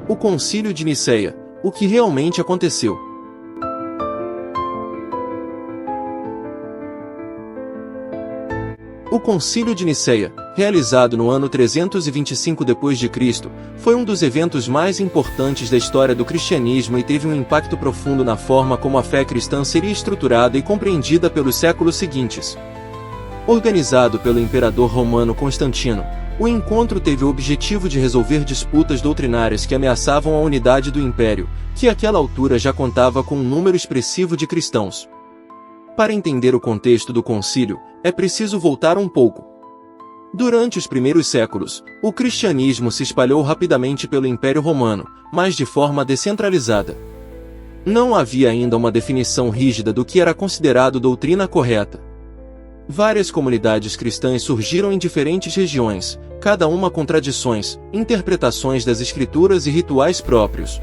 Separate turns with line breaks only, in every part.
O Concílio de Nicéia, o que realmente aconteceu. O Concílio de Nicéia, realizado no ano 325 d.C., foi um dos eventos mais importantes da história do cristianismo e teve um impacto profundo na forma como a fé cristã seria estruturada e compreendida pelos séculos seguintes. Organizado pelo imperador romano Constantino, o encontro teve o objetivo de resolver disputas doutrinárias que ameaçavam a unidade do império, que àquela altura já contava com um número expressivo de cristãos. Para entender o contexto do concílio, é preciso voltar um pouco. Durante os primeiros séculos, o cristianismo se espalhou rapidamente pelo Império Romano, mas de forma descentralizada. Não havia ainda uma definição rígida do que era considerado doutrina correta. Várias comunidades cristãs surgiram em diferentes regiões, cada uma com tradições, interpretações das escrituras e rituais próprios.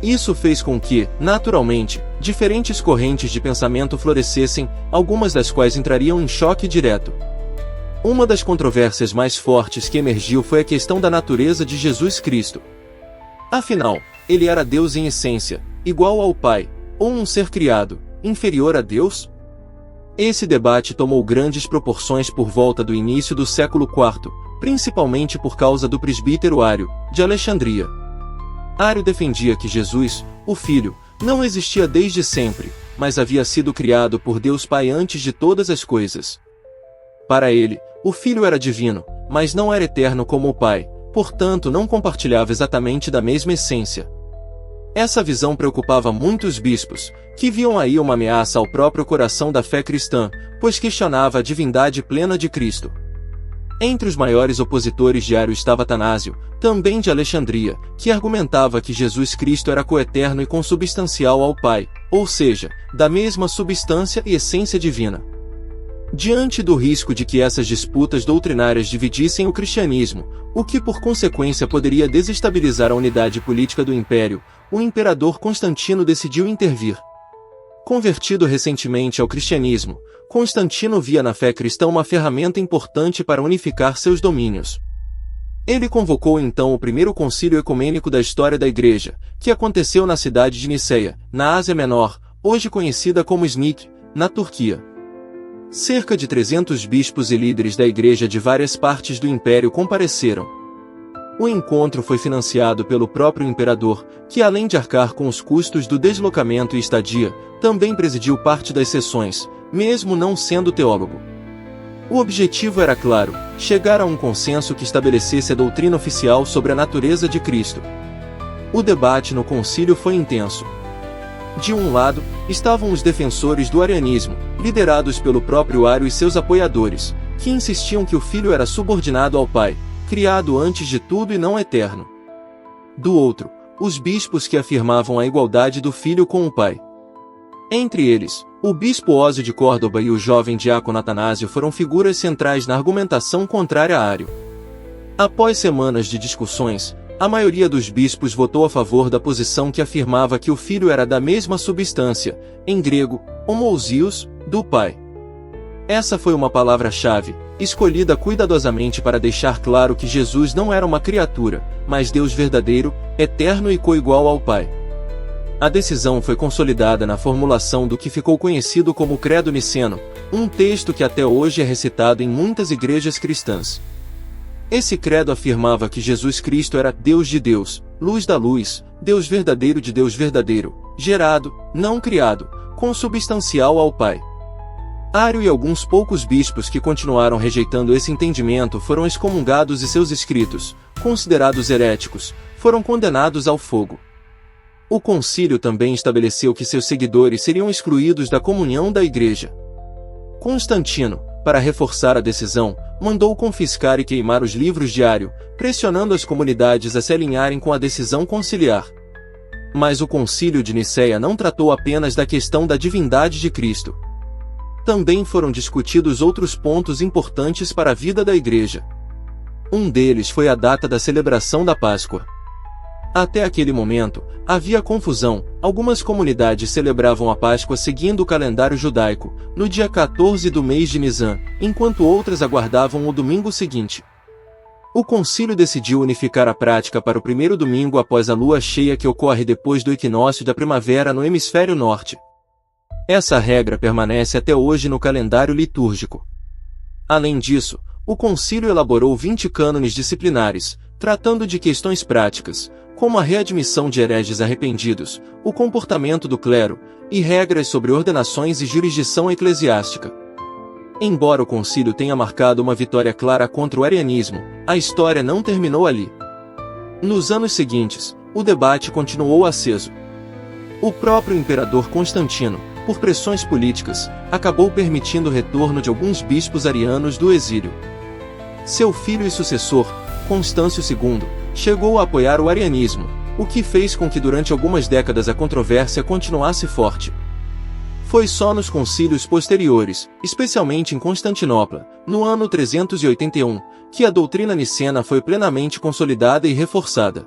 Isso fez com que, naturalmente, diferentes correntes de pensamento florescessem, algumas das quais entrariam em choque direto. Uma das controvérsias mais fortes que emergiu foi a questão da natureza de Jesus Cristo. Afinal, ele era Deus em essência, igual ao Pai, ou um ser criado, inferior a Deus? Esse debate tomou grandes proporções por volta do início do século IV, principalmente por causa do presbítero Ário, de Alexandria. Ário defendia que Jesus, o Filho, não existia desde sempre, mas havia sido criado por Deus Pai antes de todas as coisas. Para ele, o Filho era divino, mas não era eterno como o Pai, portanto não compartilhava exatamente da mesma essência. Essa visão preocupava muitos bispos, que viam aí uma ameaça ao próprio coração da fé cristã, pois questionava a divindade plena de Cristo. Entre os maiores opositores de Ário estava Atanásio, também de Alexandria, que argumentava que Jesus Cristo era coeterno e consubstancial ao Pai, ou seja, da mesma substância e essência divina. Diante do risco de que essas disputas doutrinárias dividissem o cristianismo, o que por consequência poderia desestabilizar a unidade política do império, o imperador Constantino decidiu intervir. Convertido recentemente ao cristianismo, Constantino via na fé cristã uma ferramenta importante para unificar seus domínios. Ele convocou então o primeiro concílio ecumênico da história da Igreja, que aconteceu na cidade de Nicéia, na Ásia Menor, hoje conhecida como Iznik, na Turquia. Cerca de 300 bispos e líderes da Igreja de várias partes do Império compareceram. O encontro foi financiado pelo próprio imperador, que além de arcar com os custos do deslocamento e estadia, também presidiu parte das sessões, mesmo não sendo teólogo. O objetivo era claro, chegar a um consenso que estabelecesse a doutrina oficial sobre a natureza de Cristo. O debate no concílio foi intenso. De um lado, estavam os defensores do arianismo, liderados pelo próprio Ário e seus apoiadores, que insistiam que o Filho era subordinado ao Pai, criado antes de tudo e não eterno. Do outro, os bispos que afirmavam a igualdade do Filho com o Pai. Entre eles, o bispo Ósio de Córdoba e o jovem diácono Atanásio foram figuras centrais na argumentação contrária a Ário. Após semanas de discussões, a maioria dos bispos votou a favor da posição que afirmava que o Filho era da mesma substância, em grego, homoousios, do Pai. Essa foi uma palavra-chave, escolhida cuidadosamente para deixar claro que Jesus não era uma criatura, mas Deus verdadeiro, eterno e coigual ao Pai. A decisão foi consolidada na formulação do que ficou conhecido como Credo Niceno, um texto que até hoje é recitado em muitas igrejas cristãs. Esse credo afirmava que Jesus Cristo era Deus de Deus, luz da luz, Deus verdadeiro de Deus verdadeiro, gerado, não criado, consubstancial ao Pai. Ário e alguns poucos bispos que continuaram rejeitando esse entendimento foram excomungados e seus escritos, considerados heréticos, foram condenados ao fogo. O concílio também estabeleceu que seus seguidores seriam excluídos da comunhão da Igreja. Constantino, para reforçar a decisão, mandou confiscar e queimar os livros de Ário, pressionando as comunidades a se alinharem com a decisão conciliar. Mas o concílio de Nicéia não tratou apenas da questão da divindade de Cristo. Também foram discutidos outros pontos importantes para a vida da Igreja. Um deles foi a data da celebração da Páscoa. Até aquele momento, havia confusão. Algumas comunidades celebravam a Páscoa seguindo o calendário judaico, no dia 14 do mês de Nisan, enquanto outras aguardavam o domingo seguinte. O concílio decidiu unificar a prática para o primeiro domingo após a lua cheia que ocorre depois do equinócio da primavera no hemisfério norte. Essa regra permanece até hoje no calendário litúrgico. Além disso, o concílio elaborou 20 cânones disciplinares, tratando de questões práticas, como a readmissão de hereges arrependidos, o comportamento do clero, e regras sobre ordenações e jurisdição eclesiástica. Embora o concílio tenha marcado uma vitória clara contra o arianismo, a história não terminou ali. Nos anos seguintes, o debate continuou aceso. O próprio imperador Constantino, por pressões políticas, acabou permitindo o retorno de alguns bispos arianos do exílio. Seu filho e sucessor, Constâncio II, chegou a apoiar o arianismo, o que fez com que durante algumas décadas a controvérsia continuasse forte. Foi só nos concílios posteriores, especialmente em Constantinopla, no ano 381, que a doutrina nicena foi plenamente consolidada e reforçada.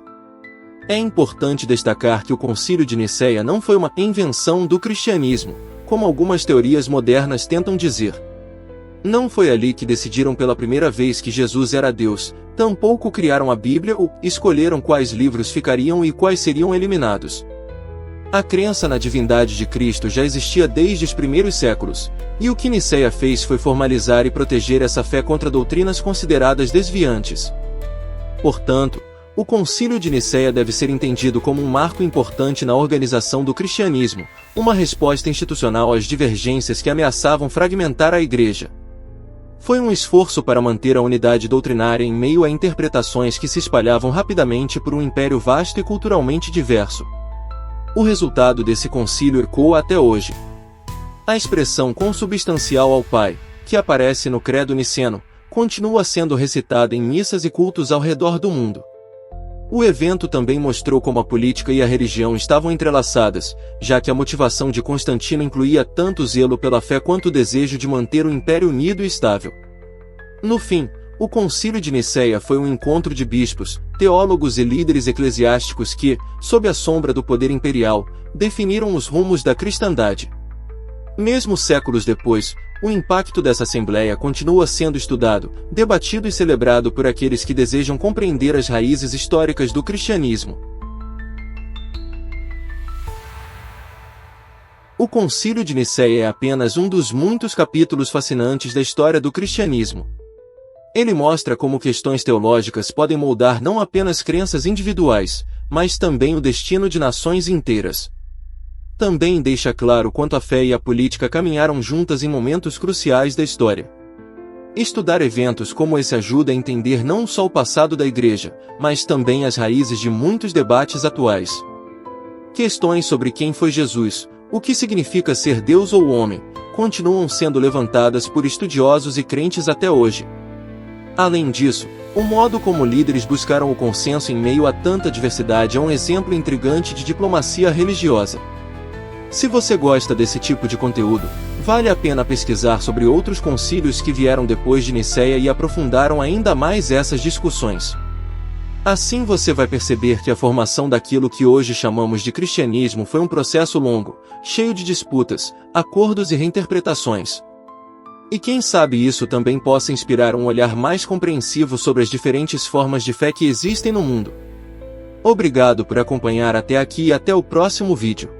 É importante destacar que o Concílio de Nicéia não foi uma invenção do cristianismo, como algumas teorias modernas tentam dizer. Não foi ali que decidiram pela primeira vez que Jesus era Deus, tampouco criaram a Bíblia ou escolheram quais livros ficariam e quais seriam eliminados. A crença na divindade de Cristo já existia desde os primeiros séculos, e o que Nicéia fez foi formalizar e proteger essa fé contra doutrinas consideradas desviantes. Portanto, o Concílio de Nicéia deve ser entendido como um marco importante na organização do cristianismo, uma resposta institucional às divergências que ameaçavam fragmentar a Igreja. Foi um esforço para manter a unidade doutrinária em meio a interpretações que se espalhavam rapidamente por um império vasto e culturalmente diverso. O resultado desse concílio ecoa até hoje. A expressão consubstancial ao Pai, que aparece no Credo Niceno, continua sendo recitada em missas e cultos ao redor do mundo. O evento também mostrou como a política e a religião estavam entrelaçadas, já que a motivação de Constantino incluía tanto o zelo pela fé quanto o desejo de manter o império unido e estável. No fim, o Concílio de Nicéia foi um encontro de bispos, teólogos e líderes eclesiásticos que, sob a sombra do poder imperial, definiram os rumos da cristandade. Mesmo séculos depois, o impacto dessa assembleia continua sendo estudado, debatido e celebrado por aqueles que desejam compreender as raízes históricas do cristianismo. O Concílio de Nicéia é apenas um dos muitos capítulos fascinantes da história do cristianismo. Ele mostra como questões teológicas podem moldar não apenas crenças individuais, mas também o destino de nações inteiras. Também deixa claro quanto a fé e a política caminharam juntas em momentos cruciais da história. Estudar eventos como esse ajuda a entender não só o passado da Igreja, mas também as raízes de muitos debates atuais. Questões sobre quem foi Jesus, o que significa ser Deus ou homem, continuam sendo levantadas por estudiosos e crentes até hoje. Além disso, o modo como líderes buscaram o consenso em meio a tanta diversidade é um exemplo intrigante de diplomacia religiosa. Se você gosta desse tipo de conteúdo, vale a pena pesquisar sobre outros concílios que vieram depois de Nicéia e aprofundaram ainda mais essas discussões. Assim você vai perceber que a formação daquilo que hoje chamamos de cristianismo foi um processo longo, cheio de disputas, acordos e reinterpretações. E quem sabe isso também possa inspirar um olhar mais compreensivo sobre as diferentes formas de fé que existem no mundo. Obrigado por acompanhar até aqui e até o próximo vídeo.